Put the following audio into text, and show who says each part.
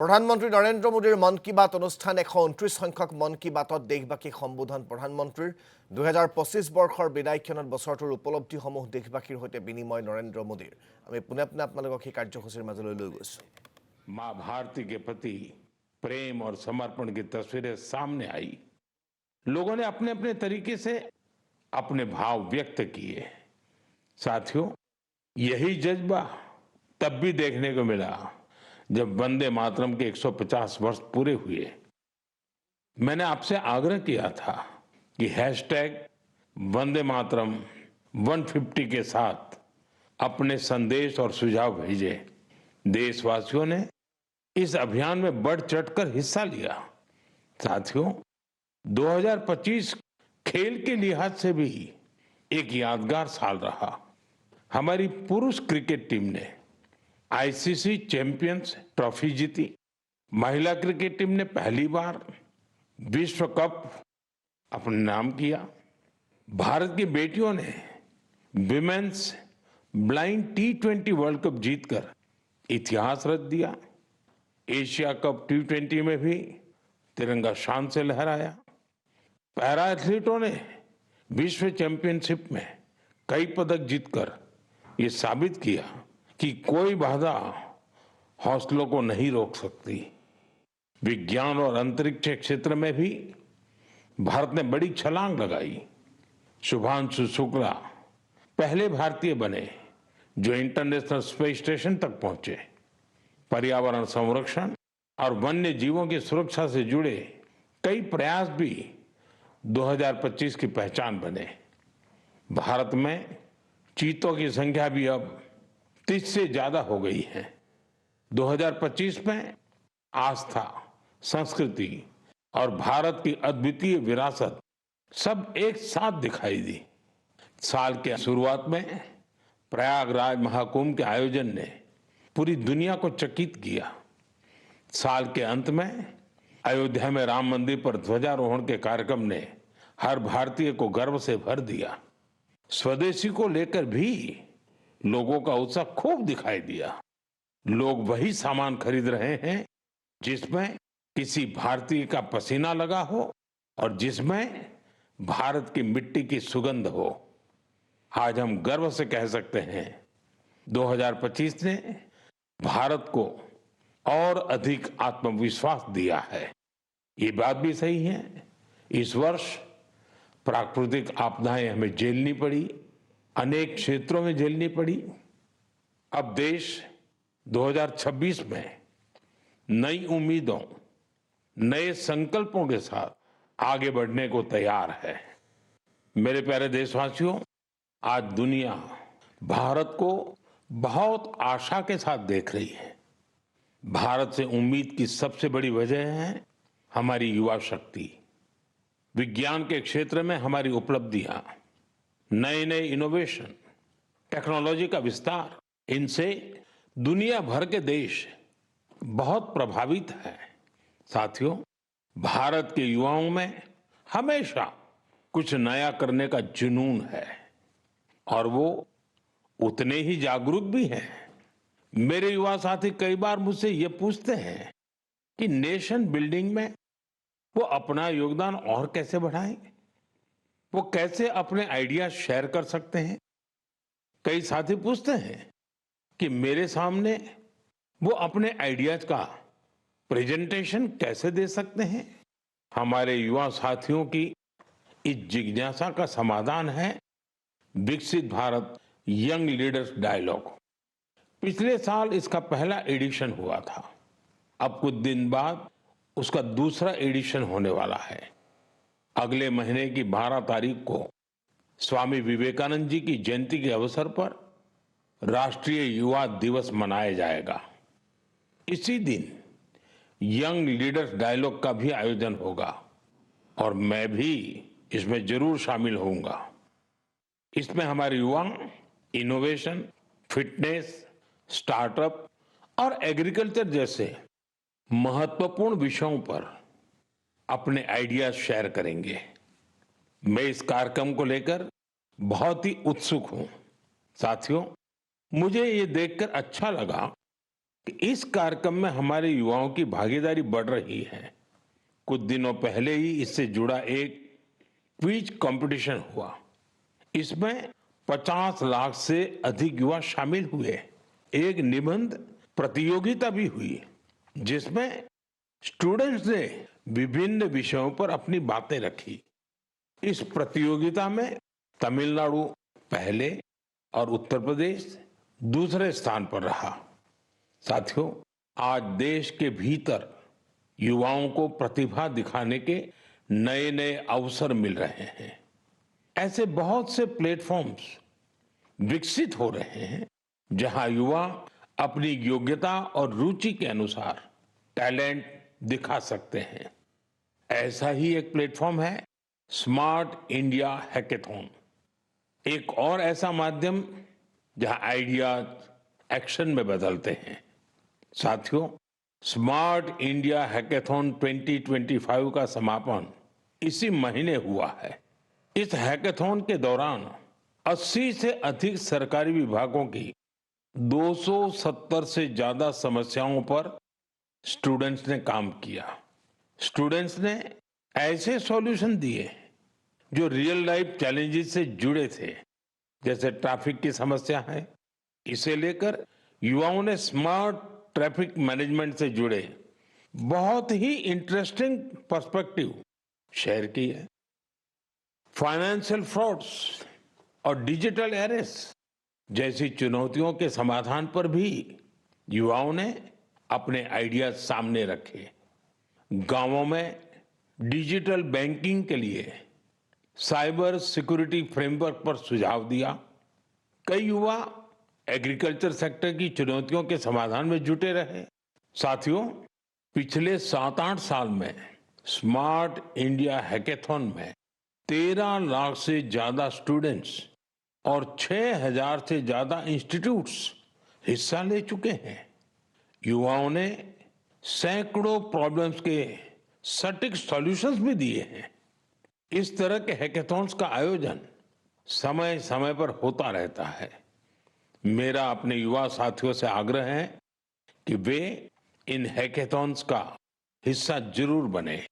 Speaker 1: প্ৰধানমন্ত্ৰী নৰেন্দ্ৰ মোদীৰ মন কী বাত অনুষ্ঠান 129 সংখ্যক মন কী বাতত দেশবাসীক সম্বোধন প্ৰধানমন্ত্ৰীৰ 2025 বৰ্ষৰ বিদায়ক্ষণত বছৰটোৰ উপলব্ধিসমূহ দেশবাসীৰ সৈতে বিনিময় নৰেন্দ্ৰ মোদীৰ। আমি পুনে পুনে আপোনালোকক এই কাৰ্যসূচীৰ মাজলৈ লৈ গৈছো।
Speaker 2: मां भारती के प्रति प्रेम और समर्पण की तस्वीरें सामने आई। लोगों ने अपने अपने तरीके से अपने भाव व्यक्त किए। साथियों, यही जज्बा तब भी देखने को मिला जब वंदे मातरम के 150 वर्ष पूरे हुए। मैंने आपसे आग्रह किया था कि हैशटैग वंदे मातरम 150 के साथ अपने संदेश और सुझाव भेजे। देशवासियों ने इस अभियान में बढ़ चढ़कर हिस्सा लिया। साथियों, 2025 खेल के लिहाज से भी एक यादगार साल रहा। हमारी पुरुष क्रिकेट टीम ने आईसीसी चैंपियंस ट्रॉफी जीती। महिला क्रिकेट टीम ने पहली बार विश्व कप अपने नाम किया। भारत की बेटियों ने women's blind T20 world cup जीतकर इतिहास रच दिया। एशिया कप T20 में भी तिरंगा शान से लहराया। पैरा एथलीटों ने विश्व चैंपियनशिप में कई पदक जीतकर ये साबित किया कि कोई बाधा हौसलों को नहीं रोक सकती। विज्ञान और अंतरिक्ष क्षेत्र में भी भारत ने बड़ी छलांग लगाई। शुभांशु शुक्ला पहले भारतीय बने जो इंटरनेशनल स्पेस स्टेशन तक पहुंचे। पर्यावरण संरक्षण और वन्य जीवों की सुरक्षा से जुड़े कई प्रयास भी 2025 की पहचान बने। भारत में चीतों की संख्या भी अब 30 से ज्यादा हो गई है। 2025 में आस्था, संस्कृति और भारत की अद्वितीय विरासत सब एक साथ दिखाई दी। साल के शुरुआत में प्रयागराज महाकुंभ के आयोजन ने पूरी दुनिया को चकित किया। साल के अंत में अयोध्या में राम मंदिर पर ध्वजारोहण के कार्यक्रम ने हर भारतीय को गर्व से भर दिया। स्वदेशी को लेकर भी लोगों का उत्साह खूब दिखाई दिया। लोग वही सामान खरीद रहे हैं जिसमें किसी भारतीय का पसीना लगा हो और जिसमें भारत की मिट्टी की सुगंध हो। आज हम गर्व से कह सकते हैं 2025 ने भारत को और अधिक आत्मविश्वास दिया है। ये बात भी सही है, इस वर्ष प्राकृतिक आपदाएं हमें झेलनी पड़ी, अनेक क्षेत्रों में झेलनी पड़ी। अब देश 2026 में नई उम्मीदों, नए संकल्पों के साथ आगे बढ़ने को तैयार है। मेरे प्यारे देशवासियों, आज दुनिया भारत को बहुत आशा के साथ देख रही है। भारत से उम्मीद की सबसे बड़ी वजह है हमारी युवा शक्ति। विज्ञान के क्षेत्र में हमारी उपलब्धियां, नए नए इनोवेशन, टेक्नोलॉजी का विस्तार, इनसे दुनिया भर के देश बहुत प्रभावित हैं। साथियों, भारत के युवाओं में हमेशा कुछ नया करने का जुनून है और वो उतने ही जागरूक भी हैं। मेरे युवा साथी कई बार मुझसे ये पूछते हैं कि नेशन बिल्डिंग में वो अपना योगदान और कैसे बढ़ाएं, वो कैसे अपने आइडिया शेयर कर सकते हैं। कई साथी पूछते हैं कि मेरे सामने वो अपने आइडियाज का प्रेजेंटेशन कैसे दे सकते हैं। हमारे युवा साथियों की इस जिज्ञासा का समाधान है विकसित भारत यंग लीडर्स डायलॉग। पिछले साल इसका पहला एडिशन हुआ था। अब कुछ दिन बाद उसका दूसरा एडिशन होने वाला है। अगले महीने की 12 तारीख को स्वामी विवेकानंद जी की जयंती के अवसर पर राष्ट्रीय युवा दिवस मनाया जाएगा। इसी दिन यंग लीडर्स डायलॉग का भी आयोजन होगा और मैं भी इसमें जरूर शामिल होऊंगा। इसमें हमारे युवा इनोवेशन, फिटनेस, स्टार्टअप और एग्रीकल्चर जैसे महत्वपूर्ण विषयों पर अपने आइडियाज शेयर करेंगे। मैं इस कार्यक्रम को लेकर बहुत ही उत्सुक हूं। साथियों, मुझे ये देखकर अच्छा लगा कि इस कार्यक्रम में हमारे युवाओं की भागीदारी बढ़ रही है। कुछ दिनों पहले ही इससे जुड़ा एक क्विज कंपटीशन हुआ। इसमें 50 लाख से अधिक युवा शामिल हुए। एक निबंध प्रतियोगिता भी हुई जिसमें स्टूडेंट्स ने विभिन्न विषयों पर अपनी बातें रखी। इस प्रतियोगिता में तमिलनाडु पहले और उत्तर प्रदेश दूसरे स्थान पर रहा। साथियों, आज देश के भीतर युवाओं को प्रतिभा दिखाने के नए नए अवसर मिल रहे हैं। ऐसे बहुत से प्लेटफॉर्म्स विकसित हो रहे हैं जहां युवा अपनी योग्यता और रुचि के अनुसार टैलेंट दिखा सकते हैं। ऐसा ही एक प्लेटफॉर्म है स्मार्ट इंडिया हैकेथॉन। एक और ऐसा माध्यम जहां आइडियाज एक्शन में बदलते हैं। साथियों, स्मार्ट इंडिया हैकेथॉन 2025 का समापन इसी महीने हुआ है। इस हैकेथॉन के दौरान 80 से अधिक सरकारी विभागों की 270 से ज्यादा समस्याओं पर स्टूडेंट्स ने काम किया। स्टूडेंट्स ने ऐसे सॉल्यूशन दिए जो रियल लाइफ चैलेंजेस से जुड़े थे, जैसे ट्रैफिक की समस्या है। इसे लेकर युवाओं ने स्मार्ट ट्रैफिक मैनेजमेंट से जुड़े बहुत ही इंटरेस्टिंग पर्सपेक्टिव शेयर किए। फाइनेंशियल फ्रॉड्स और डिजिटल एरेस जैसी चुनौतियों के समाधान पर भी युवाओं ने अपने आइडियाज सामने रखे। गांवों में डिजिटल बैंकिंग के लिए साइबर सिक्योरिटी फ्रेमवर्क पर सुझाव दिया। कई युवा एग्रीकल्चर सेक्टर की चुनौतियों के समाधान में जुटे रहे। साथियों, पिछले 7-8 साल में स्मार्ट इंडिया हैकेथॉन में 13 लाख से ज्यादा स्टूडेंट्स और 6,000 से ज्यादा इंस्टीट्यूट्स हिस्सा ले चुके हैं। युवाओं ने सैकड़ों प्रॉब्लम्स के सटीक सॉल्यूशंस भी दिए हैं। इस तरह के हैकेथॉन्स का आयोजन समय समय पर होता रहता है। मेरा अपने युवा साथियों से आग्रह है कि वे इन हैकेथॉन्स का हिस्सा जरूर बने।